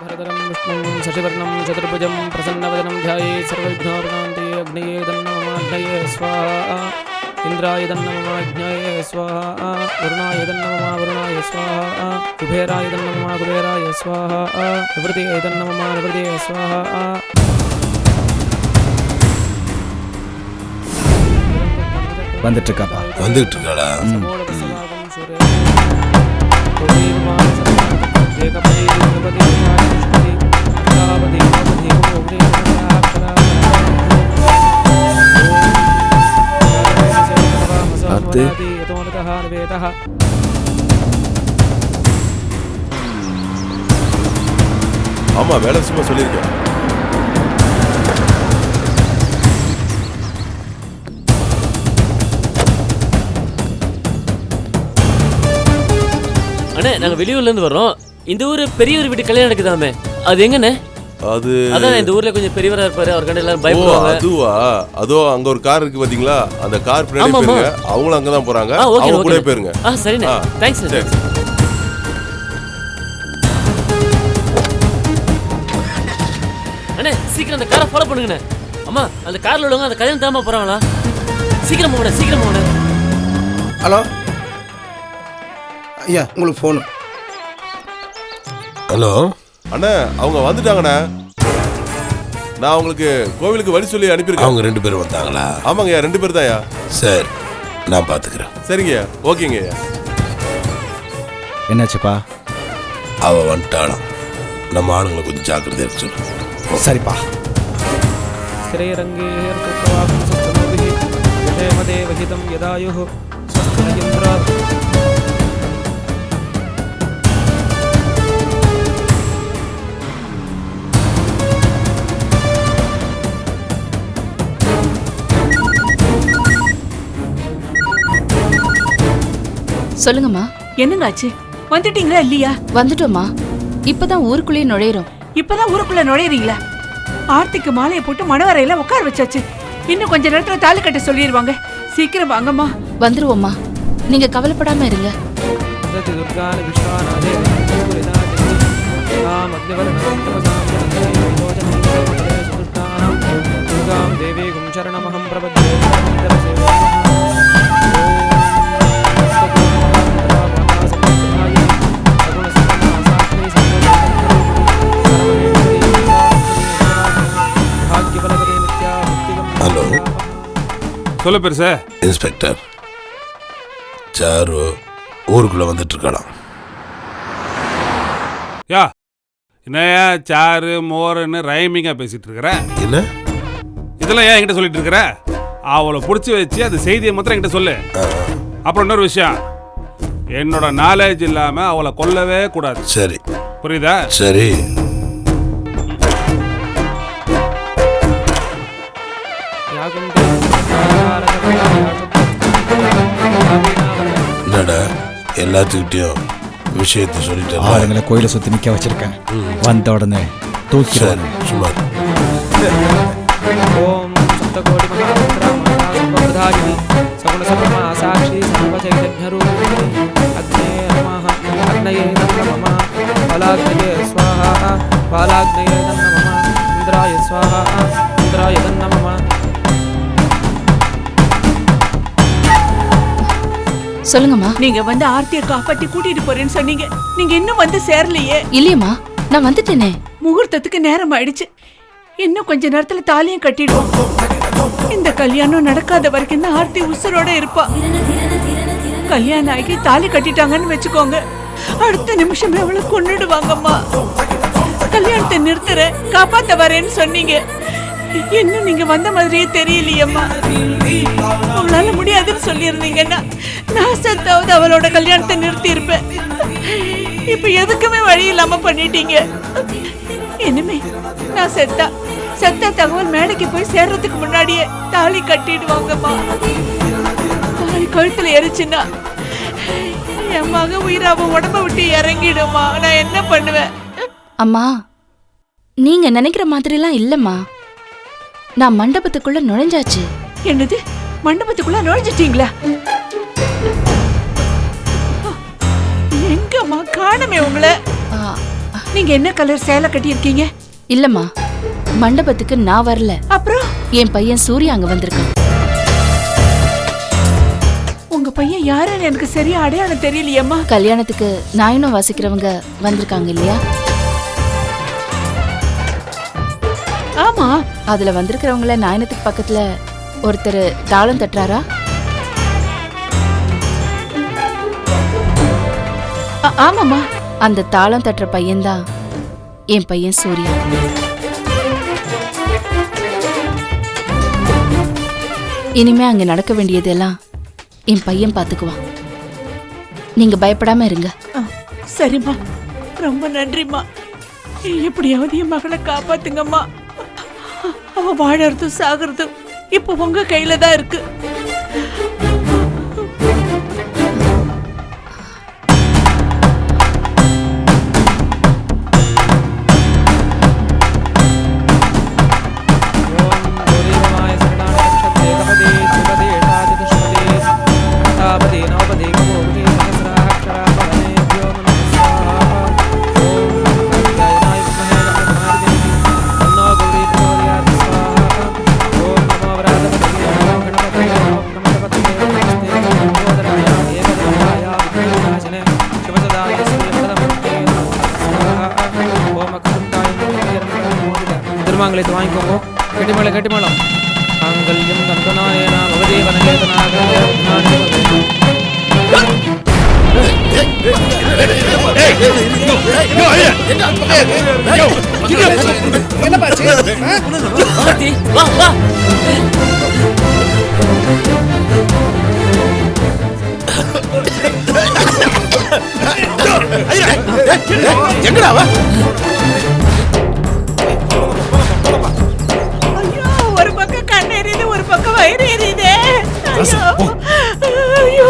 भरतरं विष्णुं शशिवर्णं चतुर्भुजं प्रसन्नवदनं ध्यायेत् सर्वविघ्नोपशान्तये अग्नये तन्नममाग्नये स्वाहा इन्द्राय तन्नममाग्नये स्वाहा वरुणाय तन्नममा वरुणाय स्वाहा कुबेराय तन्नममा कुबेराय स्वाहा निवृत्तये तन्नममा निवृत्तये स्वाहा வந்துட்டு இருக்காப்பா. வந்துட்டு இருக்காடா. ஆமா, வேலை சும்மா சொல்லியிருக்கேன். அண்ணே, நாங்க வெளியூர்ல இருந்து வர்றோம். இந்த ஊரு பெரியவர் வீட்டு கல்யாணம் நடக்குதாமே, அது எங்கண்ணே? அது அதான் இந்த ஊர்ல கொஞ்சம் பெரியவரா இருப்பாரு, அவர் கண்டு எல்லாரும் பயப்படுவாங்க. அதுவா? அதோ அங்க ஒரு கார் இருக்கு பாத்தீங்களா, அந்த கார் பின்னாடி போங்க. அவங்களும் அங்க தான் போறாங்க. அவங்க கூட போயிருங்க. சரிண்ணே, தேங்க்ஸ். அண்ணே, சீக்கிரம் அந்த காரை ஃபாலோ பண்ணுங்கண்ணே. அம்மா, அந்த கார்ல உள்ளவங்க அந்த கல்யாணம் தாமா போறாங்களா? சீக்கிரம் போங்க, சீக்கிரம் போங்க. ஹலோ ஐயா, உங்களுக்கு ஃபோனு. ஹலோ அண்ணா, அவங்க வந்துட்டாங்கண்ணா. நான் உங்களுக்கு கோவிலுக்கு வழி சொல்லி அனுப்பியிருக்கேன். அவங்க 2 பேரும் வந்தாங்களா? ஆமாங்கய்யா, 2 பேர் தான்யா. சரி, நான் பார்த்துக்கிறேன். சரிங்கய்யா, ஓகேங்கய்யா. என்னாச்சுப்பா? அவ வந்துட்டாளாம். நம்ம ஆளுங்களை கொஞ்சம் ஜாக்கிரதையா சொல்லு. சரிப்பா. சொல்லுங்கம்மா. என்னங்க ஆச்சு? வந்துட்டீங்களா இல்லையா? வந்துட்டோம்மா. இப்பதான் ஊருக்குள்ளே நுழையிறோம். இப்பதான் ஊருக்குள்ள நுழையிறீங்களா? ஆர்த்திக்கு மாலையை போட்டு மணவரையில உட்கார வச்சாச்சு. இன்னும் கொஞ்ச நேரத்துல தாலி கட்ட சொல்லிடுவாங்க. சீக்கிரம் வாங்கம்மா. வந்துருவோம்மா, நீங்க கவலைப்படாம இருங்க. ஹலோ, சொல்ல பெருசா. இன்ஸ்பெக்டர் சாரு ஊருக்குள்ள வந்துட்டு இருக்கலாம். யா, என்னையா சாரு மோரன்னு ரைமிங்கா பேசிட்டு இருக்கிற? என்ன இதெல்லாம் ஏன் என்கிட்ட சொல்லிட்டு இருக்கிற? அவளை பிடிச்சி வச்சு அந்த செய்தியை மாத்திரம் என்கிட்ட சொல்லு. அப்புறம் இன்னொரு விஷயம், என்னோட நாலேஜ் இல்லாம அவளை கொல்லவே கூடாது. சரி, புரியுதா? சரி. என்னடா எல்லாத்துக்கிட்டையும் விஷயத்தை சொல்லிட்டு ஆளுங்களை கோயிலை சுத்தி நிக்க வச்சிருக்கேன். வந்த உடனே தூக்கி சும்மா. ஓம் சப்தகோடி மகாமந்திரமாசாகினி சகுண சமமா சாட்சி சர்வசைதன்யரூபிணி அக்னே நமஹ அக்னயே நமஹ பாலாக்னயே ஸ்வாஹா பாலாக்னயே நமஹ இந்திராய ஸ்வாஹா இந்திராய நமஹ. சொல்லுங்கம்மா. நீங்க வந்து ஆர்த்தியை காப்பாத்தி கூட்டிட்டு போறேன்னு சொன்னீங்க. நீங்க இன்னும் வந்து சேரலையே? இல்லையம்மா, நான் வந்துட்டேனே. முகூர்த்தத்துக்கு நேரம் ஆயிடுச்சு. இன்னும் கொஞ்ச நேரத்துல தாலியும் கட்டிடுவோம். இந்த கல்யாணம் நடக்காத வரைக்கும் தான் ஆர்த்தி உசுரோட இருப்பா. கல்யாணம் ஆகி தாலி கட்டிட்டாங்கன்னு வச்சுக்கோங்க, அடுத்த நிமிஷமே அவளை கொன்னுடுவாங்கம்மா. கல்யாணத்தை நிறுத்துற, காப்பாத்த வரேன்னு சொன்னீங்க. இன்னும் நீங்க வந்த மாதிரியே தெரியலையம்மா. உங்களால முடியாதுன்னு சொல்லியிருந்தீங்கன்னா நான் செத்தாவது அவளோட கல்யாணத்தை நிறுத்தி இருப்பேன். இப்ப எதுக்குமே வழி இல்லாம பண்ணிட்டீங்க. இனிமே நான் செத்த தகவல் மேடைக்கு போய் சேர்றதுக்கு முன்னாடியே தாலி கட்டிடுவாங்கம்மா. தாலி கழுத்துல எரிச்சுன்னா என் மக உயிர் அவ உடம்ப விட்டு இறங்கிடுமா. நான் என்ன பண்ணுவேன்? அம்மா, நீங்க நினைக்கிற மாதிரிலாம் இல்லம்மா. நான் மண்டபத்துக்குள்ள நுழைஞ்சாச்சு. என்னது, மண்டபத்துக்குள்ள நுழைஞ்சிட்டீங்களா? எங்கம்மா காணமே உங்களை? நீங்க என்ன கலர் சேலை கட்டி இருக்கீங்க? இல்லம்மா, மண்டபத்துக்கு நான் வரல. அப்புறம் என் பையன் சூர்யா அங்க வந்திருக்கான். உங்க பையன் யாருன்னு எனக்கு சரியா அடையாளம் தெரியலையம்மா. கல்யாணத்துக்கு நாயனும் வாசிக்கிறவங்க வந்திருக்காங்க இல்லையா? ஆமா. அதுல வந்திருக்கிறவங்கள நாயனத்துக்கு பக்கத்துல ஒருத்தர் தாளம் தட்டுறாரா? ஆமாமா. அந்த தாளம் தட்டுற பையன்தான் என் பையன் சூர்யா. இனிமே அங்க நடக்க வேண்டியதெல்லாம் என் பையன் பாத்துக்குவான். நீங்க பயப்படாம இருங்க. சரிம்மா, ரொம்ப நன்றிம்மா. எப்படியாவது என் மகளை காப்பாத்துங்கம்மா. அவ வாழறதும் சாகிறதும் இப்ப உங்க கையில தான் இருக்கு. திருமாங்கலத்தை வாங்கிக்கோங்க. கெட்டிமேளம் கெட்டிமேளம். மாங்கல்யம் கந்தநாயன பவதேவனகேதனாக வா வா. எங்கடா வா? ஒரு பக்கம் கண் எரியுது, ஒரு பக்கம் வயிறு எரியுதே. ஐயோ.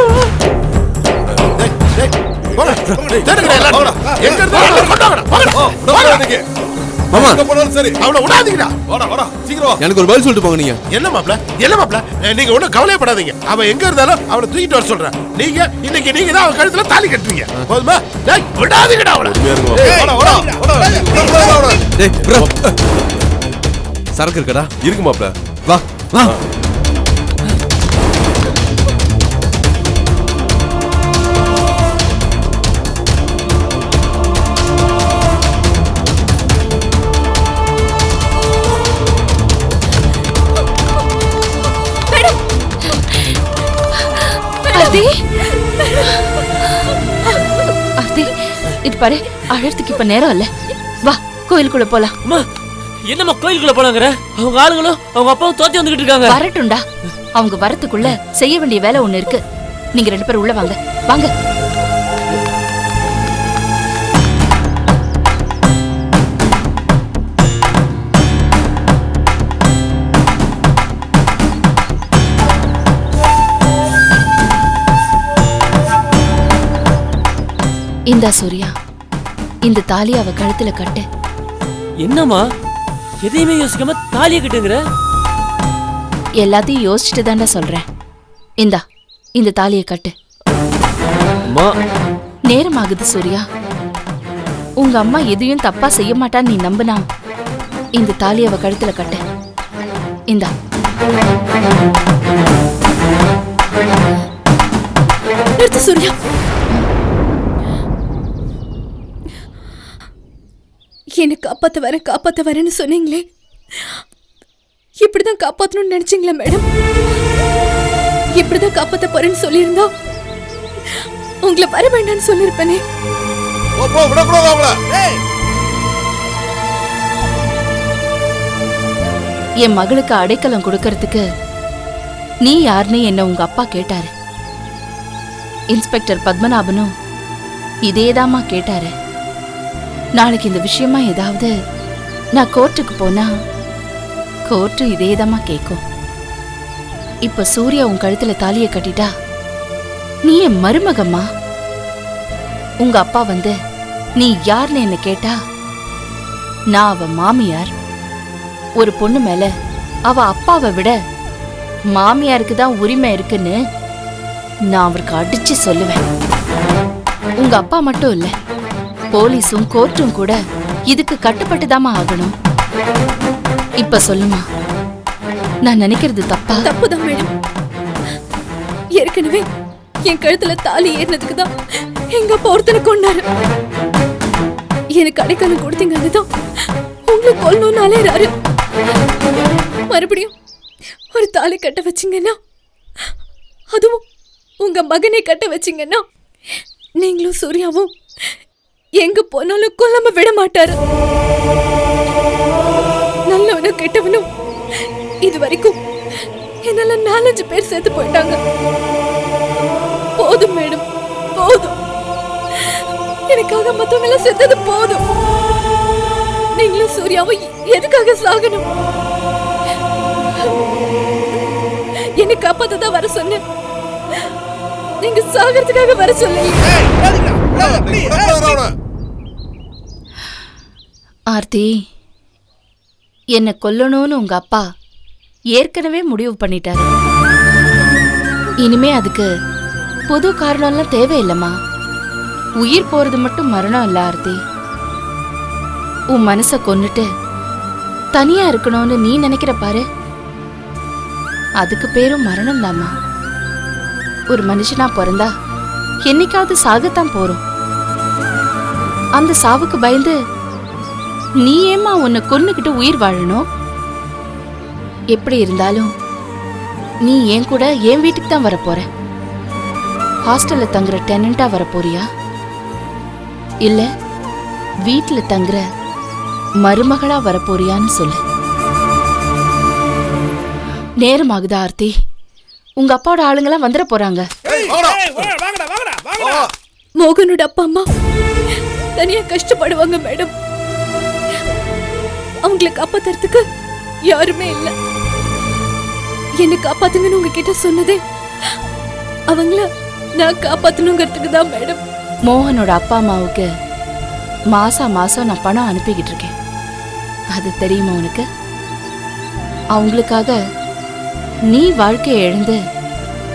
எனக்கு ஒரு பதில் சொல்லிட்டு போங்க. நீங்க என்ன மாப்ள, என்ன மாப்ள, நீங்க ஒண்ணும் கவலைப்படாதீங்க. அவன் எங்க இருந்தாலும் அவனை தூக்கிட்டு வர சொல்றேன். நீங்க இன்னைக்கு நீங்க தான் அவன் கழுத்துல தாலி கட்டுவீங்க. போதுமா? விடாதீங்கடா அவனை. சரக்கு இருக்கடா? இருக்கு மாப்ள. வா வா. இது பாரு, அழறதுக்கு இப்ப நேரம் இல்ல. வா, கோயிலுக்குள்ள போலாம். என்னம்மா கோயிலுக்குள்ள போலாங்கிற? அவங்க ஆளுங்களும் அவங்க அப்பாவும் தோத்தி வந்துகிட்டு இருக்காங்க. வரட்டும்டா, அவங்க வரத்துக்குள்ள செய்ய வேண்டிய வேலை ஒண்ணு இருக்கு. நீங்க 2 பேரும் உள்ள வாங்க. வாங்க. இந்தா சூர்யா, இந்த தாலி அவ கழுத்துல கட்டு. என்னம்மா எதையுமே யோசிக்காம தாலியை கட்டுங்கிற? எல்லாத்தையும் யோசிச்சுட்டு தாண்டா சொல்றேன். இந்தா, இந்த தாலியை கட்டு. நேரம் ஆகுது சூர்யா. உங்க அம்மா எதையும் தப்பா செய்ய மாட்டான்னு நீ நம்புனா இந்த தாலி அவ கழுத்துல கட்டு. இந்தா. நிறுத்து சூர்யா. என்னை காப்பாத்த வரேன்னு சொன்னீங்களே, இப்படிதான் காப்பாத்தணும்னு நினைச்சீங்களா மேடம்? இப்படிதான் காப்பாத்த போறேன்னு சொல்லியிருந்தா உங்களை வர வேண்டாம்னு சொல்லிருப்பேனே. என் மகளுக்கு அடைக்கலம் கொடுக்கறதுக்கு நீ யாருன்னு என்ன உங்க அப்பா கேட்டாரு. இன்ஸ்பெக்டர் பத்மநாபனும் இதேதாமா கேட்டாரு. நாளைக்கு இந்த விஷயமா ஏதாவது நான் கோர்ட்டுக்கு போனா கோர்ட்டு இதேதாமா கேட்கும். இப்ப சூர்யா உன் கழுத்துல தாலியை கட்டிட்டா நீ என் மருமகம்மா. உங்க அப்பா வந்து நீ யாருன்னு என்ன கேட்டா நான் அவ மாமியார். ஒரு பொண்ணு மேல அவ அப்பாவை விட மாமியாருக்கு தான் உரிமை இருக்குன்னு நான் அவருக்கு அடிச்சு சொல்லுவேன். உங்க அப்பா மட்டும் இல்ல, போலீஸும் கோர்ட்டும் கூட இதுக்கு கட்டுப்பட்டுதாம்மா ஆகணும். இப்ப சொல்லுமா, நான் நினைக்கிறது தப்பா? தப்புதான் மேடம். ஏற்கனவே என் கழுத்துல தாலி ஏறினதுக்கு தான் எங்க அப்பா ஒருத்தனை கொண்டாரு. எனக்கு அடைக்கலம் கொடுத்தீங்கன்னு தான் உங்களை கொல்லணும்னு அலையறாரு. மறுபடியும் ஒரு தாலி கட்ட வச்சிங்கன்னா, அதுவும் உங்க மகனை கட்ட வச்சிங்கன்னா, நீங்களும் சூர்யாவும் எங்க போனாலும் கொல்லாம விட மாட்டாரு. நல்லவனும் கெட்டவனும் இது வரைக்கும் என்னால 4-5 பேர் சேர்த்து போயிட்டாங்க. போதும் மேடம், போதும். எனக்காக மத்தவங்க எல்லாம் செத்தது போதும். நீங்களும் சூர்யாவும் எதுக்காக சாகணும்? என்னை காப்பாத்ததான் வர சொன்னேன், நீங்க சாகிறதுக்காக வர சொல்லி. ஆர்த்தி, என்ன கொல்லணும்னு உங்க அப்பா ஏற்கனவே முடிவு பண்ணிட்டாரு. இனிமே அதுக்கு புது காரணம்லாம் தேவையில்லம்மா. உயிர் போறது மட்டும் மரணம் இல்ல ஆர்த்தி. உன் மனச கொன்னுட்டு தனியா இருக்கணும்னு நீ நினைக்கிற பாரு, அதுக்கு பேரும் மரணம் தாம்மா. ஒரு மனுஷனா பிறந்தா என்னைக்காவது சாகத்தான் போறோம். அந்த சாவுக்கு பயந்து நீ ஏமா உன்னை கொன்னுக்கிட்டு உயிர் வாழணும்? எப்படி இருந்தாலும் நீ என் கூட என் வீட்டுக்கு தான் வரப்போற. ஹாஸ்டல்ல தங்குற டெனண்டா வரப்போறியா, இல்ல வீட்டுல தங்குற மருமகளா வரப்போறியான்னு சொல்லு. நேரமாகுதா ஆர்த்தி? உங்க அப்பாவோட ஆளுங்கெல்லாம் வந்துட போறாங்க. மோகனோட அப்பா அம்மா தனியா கஷ்டப்படுவாங்க மேடம். அவங்களை காப்பாத்துறதுக்கு யாருமே இல்ல. என்ன காப்பாத்துங்கன்னு உங்ககிட்ட சொன்னதே அவங்கள நான் காப்பாத்தணுங்கிறதுக்கு தான் மேடம். மோகனோட அப்பா அம்மாவுக்கு மாசம் நான் பணம் அனுப்பிக்கிட்டு இருக்கேன். அது தெரியுமா உனக்கு? அவங்களுக்காக நீ வாழ்க்கையை இழந்து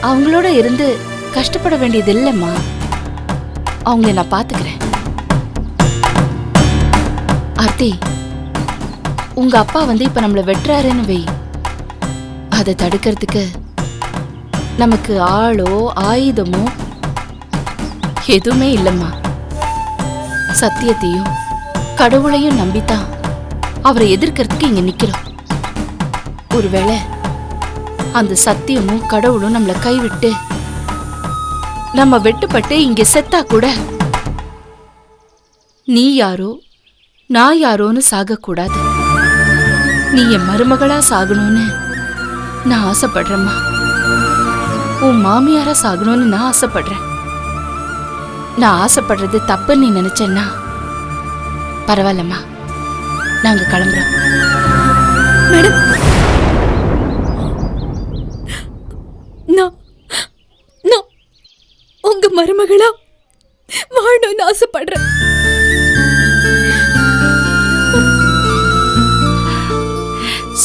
அவங்களோட இருந்து கஷ்டப்பட வேண்டியது இல்லைம்மா. அவங்கள நான் பாத்துக்கிறேன். ஆர்த்தி, உங்க அப்பா இப்ப நம்மள வெட்டுறாருன்னு வை, அதை தடுக்கிறதுக்கு நமக்கு ஆளோ ஆயுதமோ எதுவுமே இல்லம்மா. சத்தியத்தையும் கடவுளையும் நம்பித்தான் அவரை எதிர்க்கிறதுக்கு இங்க நிக்கிறோம். ஒருவேளை அந்த சத்தியமும் கடவுளும் நம்மள கைவிட்டு நம்ம வெட்டுப்பட்டு இங்க செத்தா கூட நீ யாரோ நான் யாரோன்னு சாகக்கூடாது. நீ என் மருமகளா சாகணும்னு நான் ஆசைப்படுறேம்மா. உன் மாமியாரா சாகணும்னு நான் ஆசைப்படுறேன். நான் ஆசைப்படுறது தப்புன்னு நீ நினைச்சேன்னா பரவாயில்லம்மா, நாங்க கிளம்புறோம். மேடம், நான் உங்க மருமகளா வாழணும்னு ஆசைப்படுறேன்.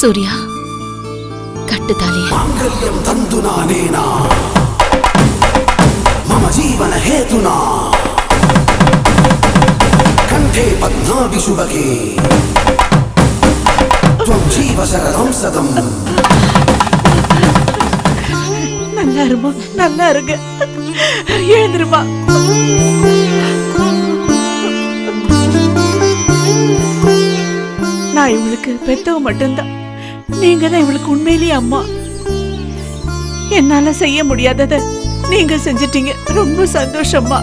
சூர்யா, கட்டு தாலிய. मम जीवन हेतुना कंठे पद्माभि शुभगे त्वं जीव शरदं सदं. நல்லா இருமா, நல்லா இருங்க. எழுந்திருமா. நான் இவளுக்கு பெத்தவ மட்டும்தான். நீங்க தான் இவளுக்கு உண்மையிலேயே அம்மா. என்னால செய்ய முடியாதத நீங்க செஞ்சிட்டீங்க. ரொம்ப சந்தோஷமா.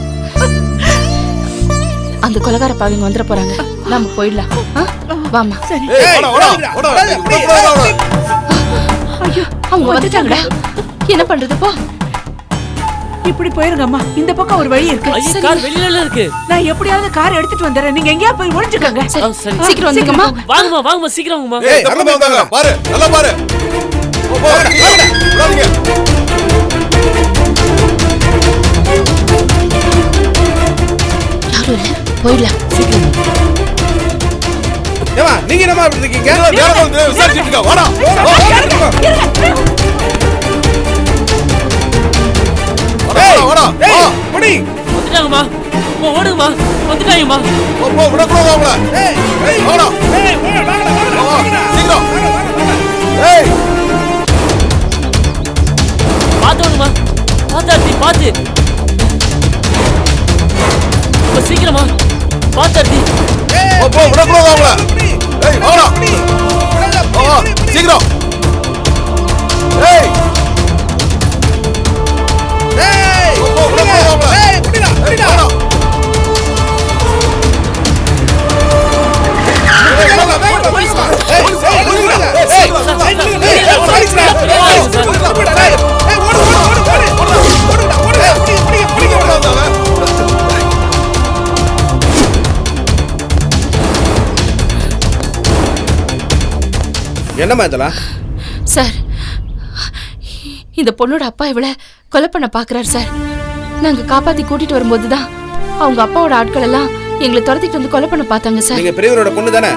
அந்த கொலகார பாவிங்க வந்துட போறாங்க, நாம போயிடலாம். வாமா. சரி. ஐயோ, அவங்க வந்துட்டாங்கடா. என்ன பண்றது? போ. இப்படி போயிருங்கம்மா. இந்த பக்கம் ஒரு வழி இருக்கு. கார் வெளியில இருக்கு. நான் எப்படியாவது கார் எடுத்துட்டு வந்துறேன். நீங்க எங்கயா போய் ஒளிஞ்சுக்கங்க. சீக்கிரம் வந்துங்கம்மா. வாங்கம்மா சீக்கிரம் வாங்கம்மா. பாரு, நல்லா பாரு. யாரும் இல்ல, போயிடலாம். சீக்கிரம். நீங்க என்னமா அப்படி இருக்கீங்க? விசாரிச்சுட்டு இருக்கா. வாடா. வாடா. முடி. வந்துட்டாங்கம்மா. ஓடுங்கம்மா வந்துட்டாங்கம்மா. விடக்கூடாது அவங்கள. வாடா. சீக்கிரம். ஏய் பாத்தோணுமா பாத்தார்த்தி பாத்து சீக்கிரமா பாத்தார்த்தி. விடக்கூடாது அவங்கள. ஏய் வாடா. சீக்கிரம். ஏய் விடக்கூடாது அவங்கள. வாடா. என்னம்மா இதெல்லாம்? சார், இந்த பொண்ணோட அப்பா இவளை கொலை பண்ண பாக்குறாரு சார். நாங்க காப்பாத்தி கூட்டிட்டு வரும்போது தான் அவங்க அப்பாவோட ஆட்கள் எல்லாம் எங்களை துரத்திட்டு வந்து கொலை பண்ண பார்த்தாங்க சார். நீங்க பெரியவரோட பொண்ணு தானே?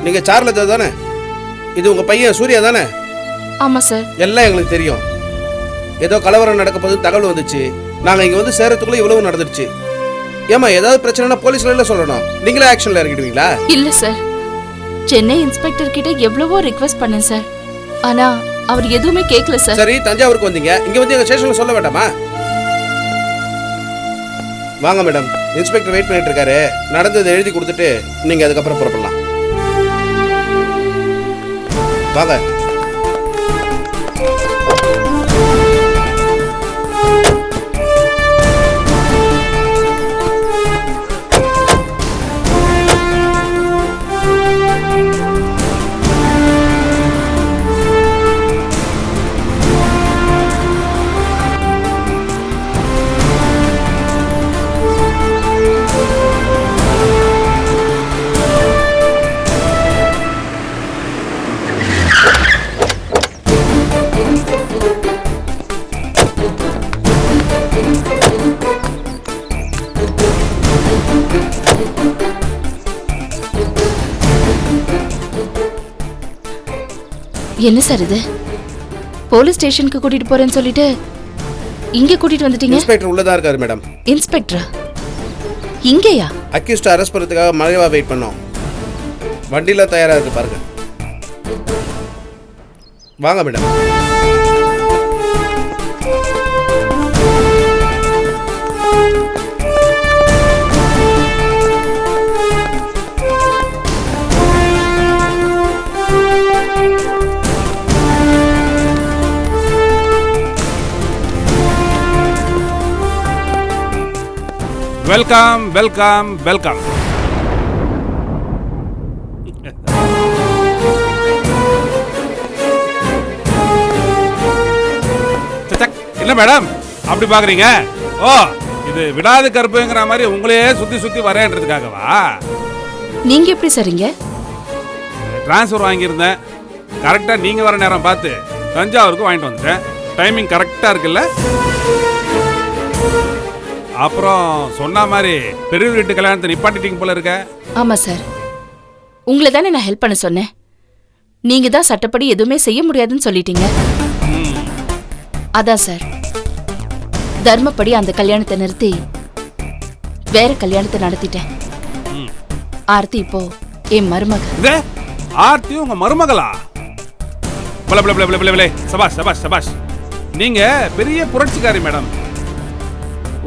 நீங்க சார்லதா தானே? இது உங்க பையன் சூர்யா தானே? ஆமா சார். எல்லாம் எங்களுக்கு தெரியும். ஏதோ கலவரம் நடக்க போது தகவல் வந்துச்சு. நாங்க இங்க வந்து சேரத்துக்குள்ள இவ்வளவு நடந்துருச்சு. ஏமா ஏதாவது பிரச்சனைனா போலீஸ்ல சொல்லணும், நீங்களே ஆக்ஷன்ல இறங்கிடுவீங்களா? இல்ல சார், சென்னை இன்ஸ்பெக்டர் கிட்ட எவ்வளவோ ரிக்வெஸ்ட் பண்ணேன் சார், ஆனா அவர் எதுவுமே கேட்கல சார். சரி, தஞ்சாவூருக்கு வந்தீங்க, இங்க வந்து எங்க ஸ்டேஷன்ல சொல்ல வேண்டாமா? வாங்க மேடம், இன்ஸ்பெக்டர் வெயிட் பண்ணிட்டு இருக்காரு. நடந்ததை எழுதி கொடுத்துட்டு நீங்க அதுக்கப்புறம் புறப்படலாம். வாங்க. என்ன சார் இது? போலீஸ் ஸ்டேஷனுக்கு கூட்டிட்டு போறேன்னு சொல்லிட்டு இங்க கூட்டிட்டு வந்துட்டீங்க. இன்ஸ்பெக்டர் உள்ளதா இருக்காரு மேடம். இன்ஸ்பெக்டரா? இங்கயா? அக்யூஸ்ட் அரெஸ்ட் பண்ணதுக்காக மழைவா வெயிட் பண்ணோம். வண்டியில தயாரா இருக்கு பாருங்க. வாங்க மேடம். Welcome welcome welcome. என்ன மேடம் அப்படி பாக்குறீங்க? ஓ, இது விடாது கருப்புங்கிற மாதிரி உங்களையே சுத்தி சுத்தி வரேன்றதுக்காகவா? நீங்க எப்படி சரிங்க? டிரான்ஸ்ஃபர் வாங்கியிருந்தேன், கரெக்டா நீங்க வர நேரம் பார்த்து தஞ்சாவூருக்கு வாங்கிட்டு வந்துட்டேன். டைமிங் கரெக்டா இருக்குல்ல? அப்புறம் சொன்ன மாதிரி பெரிய வீட்டு கல்யாணத்தை நிப்பாட்டிட்டீங்க போல இருக்க. ஆமா சார், உங்களை தானே நான் ஹெல்ப் பண்ண சொன்னேன். நீங்க தான் சட்டப்படி எதுவுமே செய்ய முடியாதுன்னு சொல்லிட்டீங்க. அதான் சார், தர்மப்படி அந்த கல்யாணத்தை நிறுத்தி வேற கல்யாணத்தை நடத்திட்டேன். ஆர்த்தி இப்போ என் மருமக. ஆர்த்தி உங்க மருமகளா? சபாஷ் சபாஷ் சபாஷ். நீங்க பெரிய புரட்சிக்காரி மேடம்.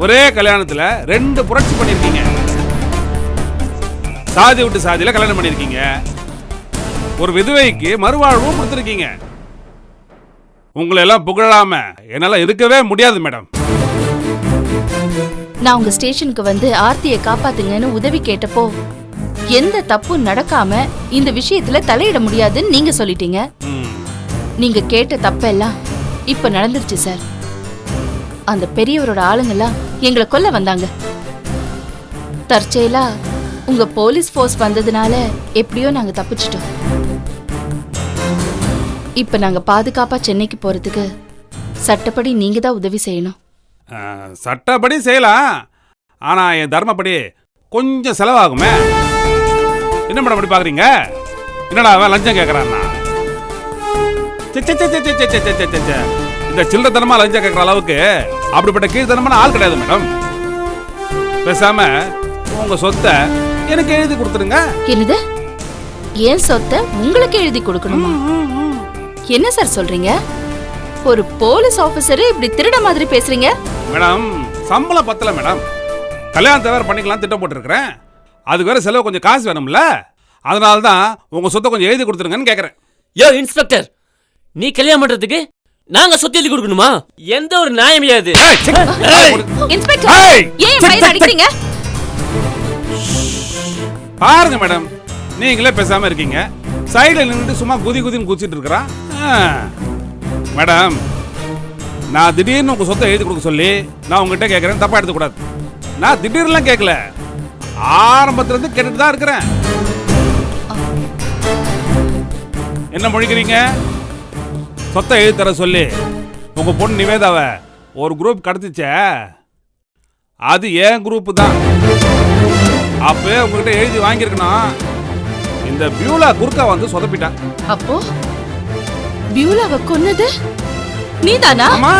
ஒரே கல்யாணத்துல 2 புரட்சி பண்ணிருக்கீங்க. சாதி விட்டு சாதியில கல்யாணம் பண்ணிருக்கீங்க. ஒரு விதவைக்கு மறுவாழ்வும் கொடுத்திருக்கீங்க. உங்களை எல்லாம் புகழாம என்னால இருக்கவே முடியாது மேடம். நான் உங்க ஸ்டேஷனுக்கு வந்து ஆர்த்தியை காப்பாத்துங்கன்னு உதவி கேட்டப்போ எந்த தப்பும் நடக்காம இந்த விஷயத்துல தலையிட முடியாதுன்னு நீங்க சொல்லிட்டீங்க. நீங்க கேட்ட தப்பெல்லாம் இப்ப நடந்துருச்சு சார். அந்த பெரியவரோட ஆளுங்கெல்லாம் எங்களை கொல்ல வந்தாங்க. தற்செயலா உங்க போலீஸ் ஃபோர்ஸ் வந்ததுனால எப்படியோ நாங்க தப்பிச்சிட்டோம். இப்ப நாங்க பாதுகாப்பா சென்னைக்கு போறதுக்கு சட்டப்படி நீங்க தான் உதவி செய்யணும். சட்டப்படி செய்யலாம், ஆனா என் தர்மப்படி கொஞ்சம் செலவாகுமே. என்ன மேடம் அப்படி பாக்குறீங்க? என்னடா அவன் லஞ்சம் கேட்கறான்னா? இந்த சில்லறத்தனமா லஞ்ச கேட்கற அளவுக்கு அப்படிப்பட்ட கீழ்த்தனமான ஆள் கிடையாது மேடம். பேசாம உங்க சொத்தை எனக்கு எழுதி கொடுத்துருங்க. என்னது? ஏன் சொத்தை உங்களுக்கு எழுதி கொடுக்கணுமா? என்ன சார் சொல்றீங்க? ஒரு போலீஸ் ஆபீசரே இப்படி திருட மாதிரி பேசுறீங்க? மேடம் சம்பளம் பத்தல மேடம். கல்யாணத்தை வேற பண்ணிக்கலாம் திட்டம் போட்டுருக்கிறேன். அதுக்கு வேற செலவு கொஞ்சம் காசு வேணும்ல. அதனால தான் உங்க சொத்தை கொஞ்சம் எழுதி கொடுத்துருங்கன்னு கேட்கறேன். யோ இன்ஸ்பெக்டர், நீ கல்யாணம் பண்றதுக்கு நாங்க சொத்து எழுதி கொடுக்கணுமா? எந்த ஒரு நியாயம் இல்லையா இது? இன்ஸ்பெக்டர், ஏன் பையன் அடிக்கிறீங்க? பாருங்க மேடம், நீங்களே பேசாம இருக்கீங்க. சைடுல நின்று சும்மா குதி குதின்னு குதிச்சிட்டு இருக்கிறான். மேடம், நான் திடீர்னு உங்க சொத்தை எழுதி கொடுக்க சொல்லி நான் உங்ககிட்ட கேட்கறேன், தப்பா எடுத்துக்கூடாது. நான் திடீர்னுலாம் கேட்கல, ஆரம்பத்துல இருந்து கேட்டுட்டு தான் இருக்கிறேன். என்ன முழிக்கிறீங்க? சொத்தை எழுதி தர சொல்லி உங்க பொண்ணு நிவேதாவை ஒரு குரூப் கடத்திச்ச, அது ஏன் குரூப் தான். அப்பவே உங்ககிட்ட எழுதி வாங்கியிருக்கணும். இந்த பியூலா குறுக்கா வந்து சொதப்பிட்டான். அப்போ பியூலாவை கொன்னது நீதானா? அம்மா!